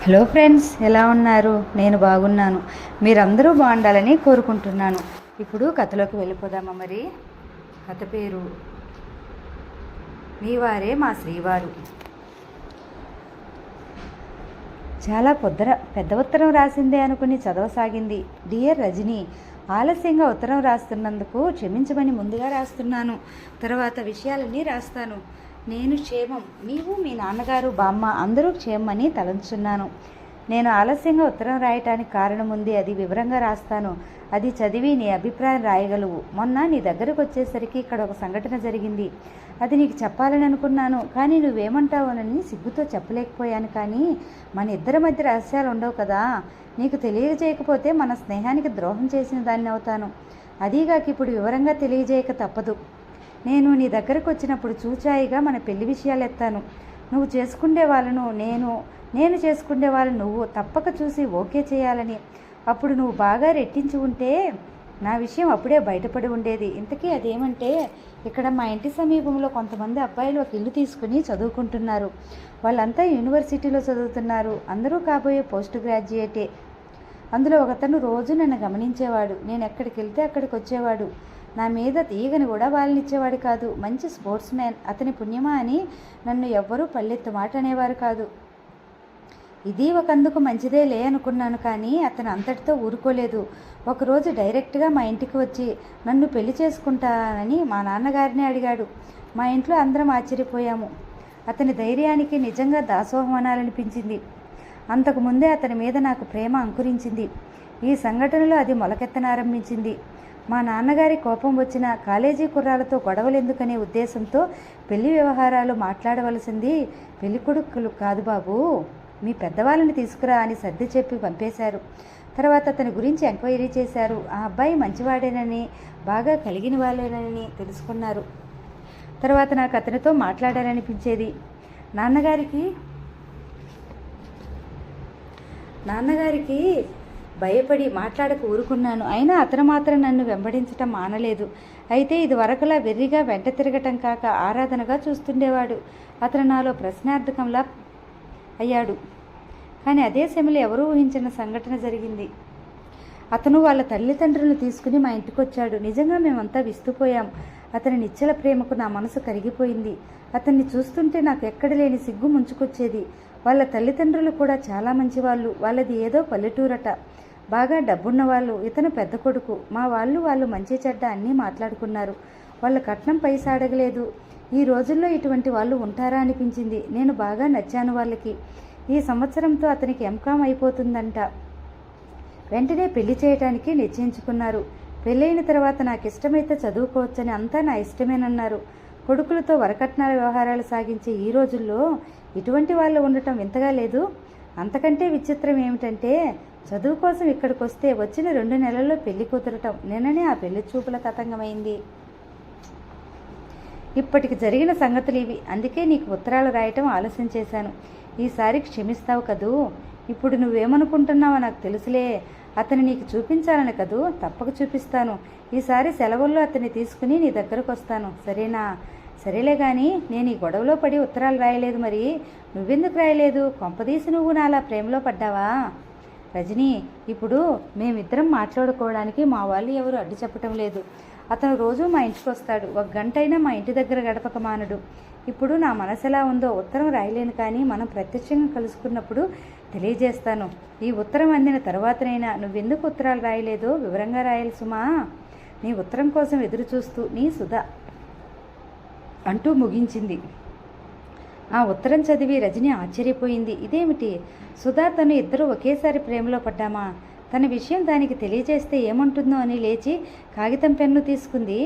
Hello friends, ఎలా ఉన్నారు? నేను బాగున్నాను. మీరందరూ బాగుండాలని కోరుకుంటున్నాను. ఇప్పుడు కథలోకి వెళ్ళిపోదామా? మరి కథ పేరు మీ వారే మా శ్రీవారు. చాలా పెద్ద ఉత్తరం రాసిందే అనుకుని చదవసాగింది. డియర్ రజని, ఆలస్యంగా ఉత్తరం రాస్తున్నందుకు క్షమించమని ముందుగా రాస్తున్నాను. తర్వాత విషయాలన్నీ రాస్తాను. నేను క్షేమం, నీవు, మీ నాన్నగారు, బామ్మ అందరూ క్షేమమని తలంచున్నాను. నేను ఆలస్యంగా ఉత్తరం రాయటానికి కారణం ఉంది. అది వివరంగా రాస్తాను. అది చదివి నీ అభిప్రాయం రాయగలవు. మొన్న నీ దగ్గరకు వచ్చేసరికి ఇక్కడ ఒక సంఘటన జరిగింది. అది నీకు చెప్పాలని అనుకున్నాను, కానీ నువ్వేమంటావోనని సిగ్గుతో చెప్పలేకపోయాను. కానీ మన ఇద్దరి మధ్య రహస్యాలు ఉండవు కదా. నీకు తెలియజేయకపోతే మన స్నేహానికి ద్రోహం చేసిన దాన్ని అవుతాను. అదీగాక ఇప్పుడు వివరంగా తెలియజేయక తప్పదు. నేను నీ దగ్గరకు వచ్చినప్పుడు చూచాయిగా మన పెళ్లి విషయాలు ఎత్తాను. నువ్వు చేసుకునే వాళ్ళను నేను చేసుకునే వాళ్ళను నువ్వు తప్పక చూసి ఓకే చేయాలని. అప్పుడు నువ్వు బాగా రెట్టించి ఉంటే నా విషయం అప్పుడే బయటపడి ఉండేది. ఇంతకీ అదేమంటే, ఇక్కడ మా ఇంటి సమీపంలో కొంతమంది అబ్బాయిలు ఒక ఇల్లు తీసుకుని చదువుకుంటున్నారు. వాళ్ళంతా యూనివర్సిటీలో చదువుతున్నారు. అందరూ కాబోయే పోస్ట్ గ్రాడ్యుయేటే. అందులో ఒకతను రోజు నన్ను గమనించేవాడు. నేను ఎక్కడికి వెళ్తే అక్కడికి వచ్చేవాడు. నా మీద తీగని కూడా వాళ్ళనిచ్చేవాడు కాదు. మంచి స్పోర్ట్స్ మ్యాన్. అతని పుణ్యమా అని నన్ను ఎవ్వరూ పల్లెత్తు మాట అనేవారు కాదు. ఇది ఒకందుకు మంచిదే లే అనుకున్నాను. కానీ అతను అంతటితో ఊరుకోలేదు. ఒకరోజు డైరెక్ట్గా మా ఇంటికి వచ్చి నన్ను పెళ్లి చేసుకుంటానని మా నాన్నగారిని అడిగాడు. మా ఇంట్లో అందరం ఆశ్చర్యపోయాము. అతని ధైర్యానికి నిజంగా దాసోహం అనాలనిపించింది. అంతకుముందే అతని మీద నాకు ప్రేమ అంకురించింది. ఈ సంఘటనలో అది మొలకెత్తనారంభించింది. మా నాన్నగారి కోపం వచ్చిన కాలేజీ కుర్రాలతో గొడవలు ఎందుకనే ఉద్దేశంతో పెళ్లి వ్యవహారాలు మాట్లాడవలసింది పెళ్ళికొడుకులు కాదు బాబు, మీ పెద్దవాళ్ళని తీసుకురా అని సర్ది చెప్పి పంపేశారు. తర్వాత అతని గురించి ఎంక్వైరీ చేశారు. ఆ అబ్బాయి మంచివాడేనని, బాగా కలిగిన వాళ్ళేనని తెలుసుకున్నారు. తర్వాత నాకు అతనితో మాట్లాడాలనిపించేది. నాన్నగారికి భయపడి మాట్లాడక ఊరుకున్నాను. అయినా అతను మాత్రం నన్ను వెంబడించటం మానలేదు. అయితే ఇది వరకులా వెర్రిగా వెంట తిరగటం కాక ఆరాధనగా చూస్తుండేవాడు. అతను నాలో ప్రశ్నార్థకంలా అయ్యాడు. కానీ అదే సమయంలో ఎవరూ ఊహించిన సంఘటన జరిగింది. అతను వాళ్ళ తల్లిదండ్రులను తీసుకుని మా ఇంటికి వచ్చాడు. నిజంగా మేమంతా విస్తుపోయాం. అతని నిశ్చల ప్రేమకు నా మనసు కరిగిపోయింది. అతన్ని చూస్తుంటే నాకు ఎక్కడ లేని సిగ్గు ముంచుకొచ్చేది. వాళ్ళ తల్లిదండ్రులు కూడా చాలా మంచివాళ్ళు. వాళ్ళది ఏదో పల్లెటూరట. బాగా డబ్బున్న వాళ్ళు. ఇతను పెద్ద కొడుకు. మా వాళ్ళు మంచి చెడ్డ అన్నీ మాట్లాడుకున్నారు. వాళ్ళ కట్నం పైసా అడగలేదు. ఈ రోజుల్లో ఇటువంటి వాళ్ళు ఉంటారా అనిపించింది. నేను బాగా నచ్చాను వాళ్ళకి. ఈ సంవత్సరంతో అతనికి ఎంకామ్ అయిపోతుందంట. వెంటనే పెళ్లి చేయటానికి నిశ్చయించుకున్నారు. పెళ్ళైన తర్వాత నాకు ఇష్టమైతే చదువుకోవచ్చని అంతా నా ఇష్టమేనన్నారు. కొడుకులతో వరకట్నాల వ్యవహారాలు సాగించే ఈ రోజుల్లో ఇటువంటి వాళ్ళు ఉండటం వింతగా లేదు. అంతకంటే విచిత్రం ఏమిటంటే, చదువు కోసం ఇక్కడికి వస్తే వచ్చిన 2 నెలల్లో పెళ్లి కుదరటం. నిన్ననే ఆ పెళ్లి చూపుల తతంగమైంది. ఇప్పటికి జరిగిన సంగతులు ఇవి. అందుకే నీకు ఉత్తరాలు రాయటం ఆలస్యం చేశాను. ఈసారి క్షమిస్తావు కదూ? ఇప్పుడు నువ్వేమనుకుంటున్నావో నాకు తెలుసులే. అతన్ని నీకు చూపించాలని కదూ? తప్పక చూపిస్తాను. ఈసారి సెలవుల్లో అతన్ని తీసుకుని నీ దగ్గరకు వస్తాను. సరేనా? సరేలే కానీ నేను ఈ గొడవలో పడి ఉత్తరాలు రాయలేదు. మరి నువ్వెందుకు రాయలేదు? కొంపదీసి నువ్వు నాలా ప్రేమలో పడ్డావా? రజని, ఇప్పుడు మేమిద్దరం మాట్లాడుకోవడానికి మా వాళ్ళు ఎవరు అడ్డు చెప్పటం లేదు. అతను రోజు మా ఇంటికి వస్తాడు. 1 గంట అయినా మా ఇంటి దగ్గర గడపక మానడు. ఇప్పుడు నా మనసు ఎలా ఉందో ఉత్తరం రాయలేను, కానీ మనం ప్రత్యక్షంగా కలుసుకున్నప్పుడు తెలియజేస్తాను. ఈ ఉత్తరం అందిన తర్వాతనైనా నువ్వెందుకు ఉత్తరాలు రాయలేదో వివరంగా రాయాలి సుమా. నీ ఉత్తరం కోసం ఎదురు చూస్తూ నీ సుధా అంటూ ముగించింది. ఆ ఉత్తరం చదివి రజని ఆశ్చర్యపోయింది. ఇదేమిటి సుధా, తను ఇద్దరు ఒకేసారి ప్రేమలో పడ్డామా? తన విషయం దానికి తెలియజేస్తే ఏమంటుందో అని లేచి కాగితం పెన్ను తీసుకుంది.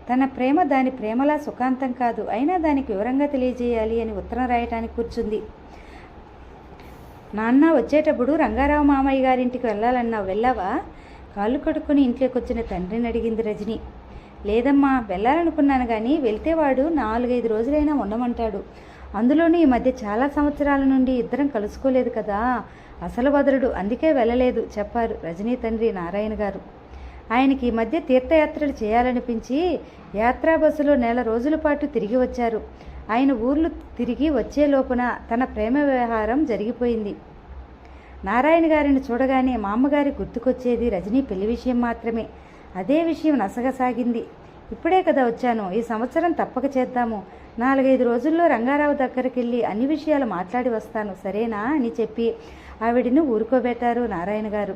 తన ప్రేమ దాని ప్రేమలా సుఖాంతం కాదు, అయినా దానికి వివరంగా తెలియజేయాలి అని ఉత్తరం రాయటానికి కూర్చుంది. నాన్న, వచ్చేటప్పుడు రంగారావు మామయ్య గారింటికి వెళ్ళాలన్నావు, వెళ్ళావా? కాళ్ళు కడుక్కొని ఇంట్లోకి వచ్చిన తండ్రిని అడిగింది రజని. లేదమ్మా, వెళ్ళాలనుకున్నాను, కానీ వెళ్తే వాడు 4-5 రోజులైనా ఉండమంటాడు. అందులోనూ ఈ మధ్య చాలా సంవత్సరాల నుండి ఇద్దరం కలుసుకోలేదు కదా, అసలు వదలడు. అందుకే వెళ్ళలేదు చెప్పారు రజనీ తండ్రి నారాయణ గారు. ఆయనకి ఈ మధ్య తీర్థయాత్రలు చేయాలనిపించి యాత్రా బస్సులో 1 రోజుల పాటు తిరిగి వచ్చారు. ఆయన ఊర్లు తిరిగి వచ్చే లోపున తన ప్రేమ వ్యవహారం జరిగిపోయింది. నారాయణ గారిని చూడగానే మా అమ్మగారి గుర్తుకొచ్చేది రజనీ పెళ్లి విషయం మాత్రమే. అదే విషయం నసగసాగింది. ఇప్పుడే కదా వచ్చాను, ఈ సంవత్సరం తప్పక చేద్దాము. 4-5 రోజుల్లో రంగారావు దగ్గరికి వెళ్ళి అన్ని విషయాలు మాట్లాడి వస్తాను, సరేనా అని చెప్పి ఆవిడను ఊరుకోబెట్టారు నారాయణ గారు.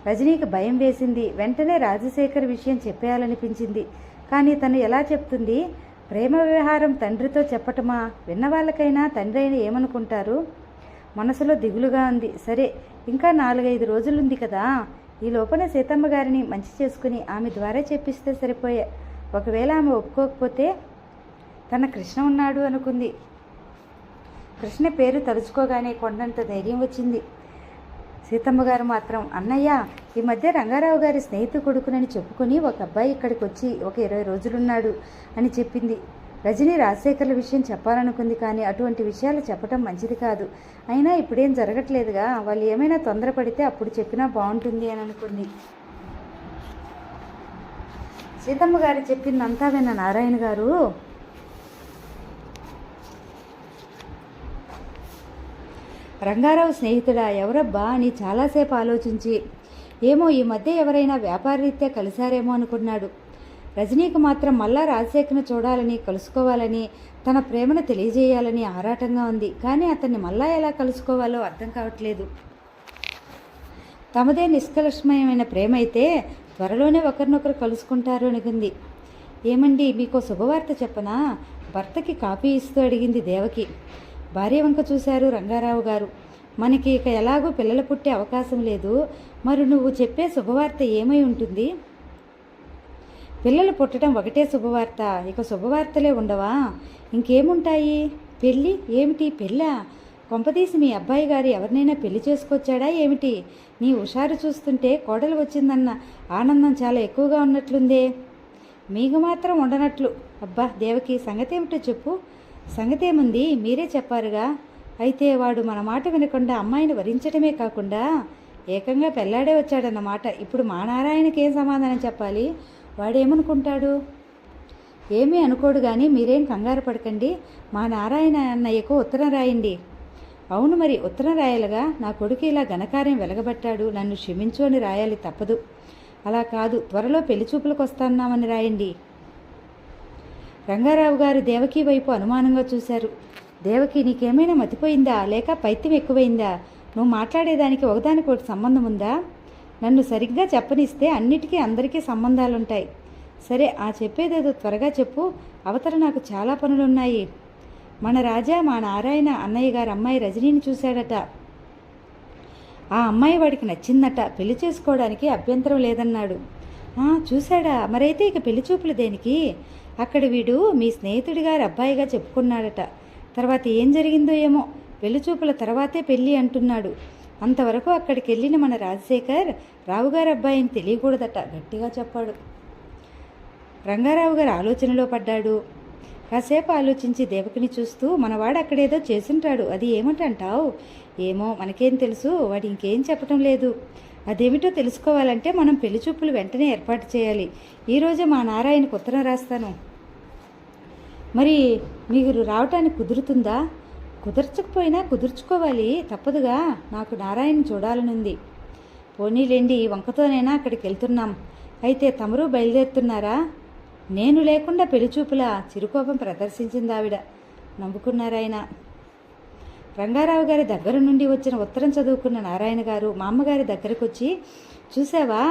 రజనీకి భయం వేసింది. వెంటనే రాజశేఖర్ విషయం చెప్పేయాలనిపించింది. కానీ తను ఎలా చెప్తుంది? ప్రేమ వ్యవహారం తండ్రితో చెప్పటమా? విన్నవాళ్ళకైనా తండ్రి అయినా ఏమనుకుంటారు? మనసులో దిగులుగా ఉంది. సరే, ఇంకా 4-5 రోజులుంది కదా, ఈ లోపల సీతమ్మ గారిని మంచి చేసుకుని ఆమె ద్వారా చెప్పిస్తే సరిపోయే. ఒకవేళ ఆమె ఒప్పుకోకపోతే తన కృష్ణ ఉన్నాడు అనుకుంది. కృష్ణ పేరు తలుచుకోగానే కొండంత ధైర్యం వచ్చింది. సీతమ్మ గారు మాత్రం, అన్నయ్య, ఈ మధ్య రంగారావు గారి స్నేహితు కొడుకునని చెప్పుకుని ఒక అబ్బాయి ఇక్కడికి వచ్చి ఒక 20 రోజులున్నాడు అని చెప్పింది. రజనీ రాజశేఖర్ల విషయం చెప్పాలనుకుంది, కానీ అటువంటి విషయాలు చెప్పటం మంచిది కాదు. అయినా ఇప్పుడేం జరగట్లేదుగా, వాళ్ళు ఏమైనా తొందరపడితే అప్పుడు చెప్పినా బాగుంటుంది అని అనుకుంది. సీతమ్మ గారు చెప్పిందంతా విన్న నారాయణ గారు, రంగారావు స్నేహితుడా, ఎవరబ్బా అని చాలాసేపు ఆలోచించి, ఏమో ఈ మధ్య ఎవరైనా వ్యాపారరీత్యా కలిశారేమో అనుకున్నాడు. రజనీకి మాత్రం మళ్ళా రాజశేఖర్ను చూడాలని, కలుసుకోవాలని, తన ప్రేమను తెలియజేయాలని ఆరాటంగా ఉంది. కానీ అతన్ని మళ్ళా ఎలా కలుసుకోవాలో అర్థం కావట్లేదు. తమదే నిష్కల్మషమైన ప్రేమ అయితే త్వరలోనే ఒకరినొకరు కలుసుకుంటారు అనుకుంది. ఏమండి, మీకు శుభవార్త చెప్పనా? భర్తకి కాఫీ ఇస్తూ అడిగింది దేవకి. భార్య వంక చూశారు రంగారావు గారు. మనకి ఇక ఎలాగూ పిల్లలు పుట్టే అవకాశం లేదు, మరి నువ్వు చెప్పే శుభవార్త ఏమై ఉంటుంది? పిల్లలు పుట్టడం ఒకటే శుభవార్త, ఇక శుభవార్తలే ఉండవా? ఇంకేముంటాయి? పెళ్ళి ఏమిటి? పెళ్ళా? కొంపదీసి మీ అబ్బాయి గారు ఎవరినైనా పెళ్లి చేసుకొచ్చాడా ఏమిటి? నీ హుషారు చూస్తుంటే కోడలు వచ్చిందన్న ఆనందం చాలా ఎక్కువగా ఉన్నట్లుందే. మీకు మాత్రం ఉండనట్లు. అబ్బా దేవకి, సంగతేమిటో చెప్పు. సంగతేముంది, మీరే చెప్పారుగా. అయితే వాడు మన మాట వినకుండా అమ్మాయిని వరించడమే కాకుండా ఏకంగా పెళ్లాడే వచ్చాడన్నమాట. ఇప్పుడు మా నారాయణకి ఏం సమాధానం చెప్పాలి? వాడేమనుకుంటాడు? ఏమీ అనుకోడు, కానీ మీరేం కంగారు పడకండి. మా నారాయణ అన్నయ్యకు ఉత్తరం రాయండి. అవును, మరి ఉత్తరం రాయాలిగా. నా కొడుకు ఇలా ఘనకార్యం వెలగబట్టాడు, నన్ను క్షమించు అని రాయాలి, తప్పదు. అలా కాదు, త్వరలో పెళ్లి చూపులకు వస్తున్నామని రాయండి. రంగారావు గారు దేవకి వైపు అనుమానంగా చూశారు. దేవకి, నీకేమైనా మతిపోయిందా, లేక పైత్యం ఎక్కువైందా? నువ్వు మాట్లాడేదానికి ఒకదానికొకటి సంబంధం ఉందా? నన్ను సరిగ్గా చెప్పనిస్తే అన్నిటికీ అందరికీ సంబంధాలుంటాయి. సరే, ఆ చెప్పేదేదో త్వరగా చెప్పు. అవతల నాకు చాలా పనులున్నాయి. మన రాజా మా నారాయణ అన్నయ్య గారు అమ్మాయి రజనీని చూశాడట. ఆ అమ్మాయి వాడికి నచ్చిందట. పెళ్లి చేసుకోవడానికి అభ్యంతరం లేదన్నాడు. చూశాడా? మరైతే ఇక పెళ్లి చూపులు దేనికి? అక్కడ వీడు మీ స్నేహితుడి గారి అబ్బాయిగా చెప్పుకున్నాడట. తర్వాత ఏం జరిగిందో ఏమో, పెళ్లి చూపుల తర్వాతే పెళ్ళి అంటున్నాడు. అంతవరకు అక్కడికి వెళ్ళిన మన రాజశేఖర్ రావుగారి అబ్బాయిని తెలియకూడదట, గట్టిగా చెప్పాడు. రంగారావు గారు ఆలోచనలో పడ్డాడు. కాసేపు ఆలోచించి దేవకిని చూస్తూ, మనవాడు అక్కడేదో చేసుంటాడు, అది ఏమిటంటావు? ఏమో, మనకేం తెలుసు. వాడు ఇంకేం చెప్పటం లేదు. అదేమిటో తెలుసుకోవాలంటే మనం పెళ్లి చూపులు వెంటనే ఏర్పాటు చేయాలి. ఈరోజే మా నారాయణకు ఉత్తరం రాస్తాను. మరి మీరు రావటానికి కుదురుతుందా? కుదర్చకపోయినా కుదుర్చుకోవాలి, తప్పదుగా. నాకు నారాయణ చూడాలనుంది. పోనీలేండి, ఈ వంకతోనైనా అక్కడికి వెళ్తున్నాం. అయితే తమరు బయలుదేరుతున్నారా? నేను లేకుండా పెళ్లిచూపులా? చిరుకోపం ప్రదర్శించింది ఆవిడ. నవ్వుకున్నారాయన. రంగారావు గారి దగ్గర నుండి వచ్చిన ఉత్తరం చదువుకున్న నారాయణ గారు మా అమ్మగారి దగ్గరకు వచ్చి, చూసావా,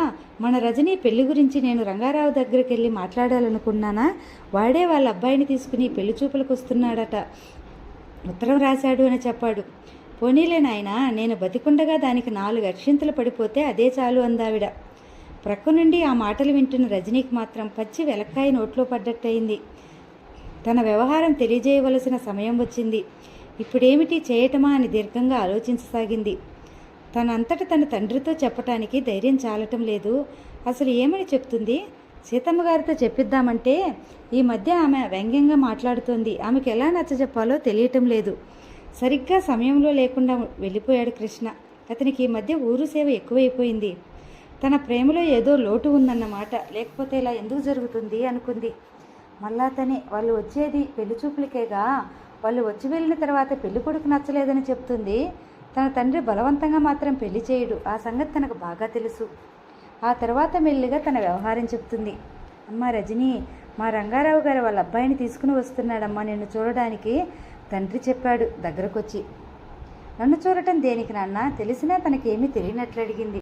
మన రజనీ పెళ్లి గురించి నేను రంగారావు దగ్గరికి వెళ్ళి మాట్లాడాలనుకున్నానా? వాడే వాళ్ళ అబ్బాయిని తీసుకుని పెళ్లి చూపులకు వస్తున్నాడట. ఉత్తరం రాశాడు అని చెప్పాడు. పోనీలే నాయన, నేను బతికుండగా దానికి 4 అక్షింతలు పడిపోతే అదే చాలు అందావిడ. ప్రక్క నుండి ఆ మాటలు వింటున్న రజనీకి మాత్రం పచ్చి వెలక్కాయ నోట్లో పడ్డట్టయింది. తన వ్యవహారం తెలియజేయవలసిన సమయం వచ్చింది. ఇప్పుడేమిటి చేయటమా అని దీర్ఘంగా ఆలోచించసాగింది. తనంతట తన తండ్రితో చెప్పటానికి ధైర్యం చాలటం లేదు. అసలు ఏమని చెప్తుంది? సీతమ్మ గారితో చెప్పిద్దామంటే ఈ మధ్య ఆమె వ్యంగ్యంగా మాట్లాడుతోంది. ఆమెకు ఎలా నచ్చజెప్పాలో తెలియటం లేదు. సరిగ్గా సమయంలో లేకుండా వెళ్ళిపోయాడు కృష్ణ. అతనికి ఈ మధ్య ఊరు సేవ ఎక్కువైపోయింది. తన ప్రేమలో ఏదో లోటు ఉందన్నమాట. లేకపోతే ఇలా ఎందుకు జరుగుతుంది అనుకుంది. మళ్ళా తనే వాళ్ళు వచ్చేది పెళ్లి చూపులకేగా. వాళ్ళు వచ్చి వెళ్ళిన తర్వాత పెళ్లి కొడుకు నచ్చలేదని చెప్తుంది. తన తండ్రి బలవంతంగా మాత్రం పెళ్లి చేయడు, ఆ సంగతి తనకు బాగా తెలుసు. ఆ తర్వాత మెల్లిగా తన వ్యవహారం చెప్తుంది. అమ్మ రజనీ, మా రంగారావు గారు వాళ్ళ అబ్బాయిని తీసుకుని వస్తున్నాడమ్మా నిన్ను చూడడానికి, తండ్రి చెప్పాడు దగ్గరకొచ్చి. నన్ను చూడటం దేనికి నాన్న? తెలిసినా తనకేమీ తెలియనట్లు అడిగింది.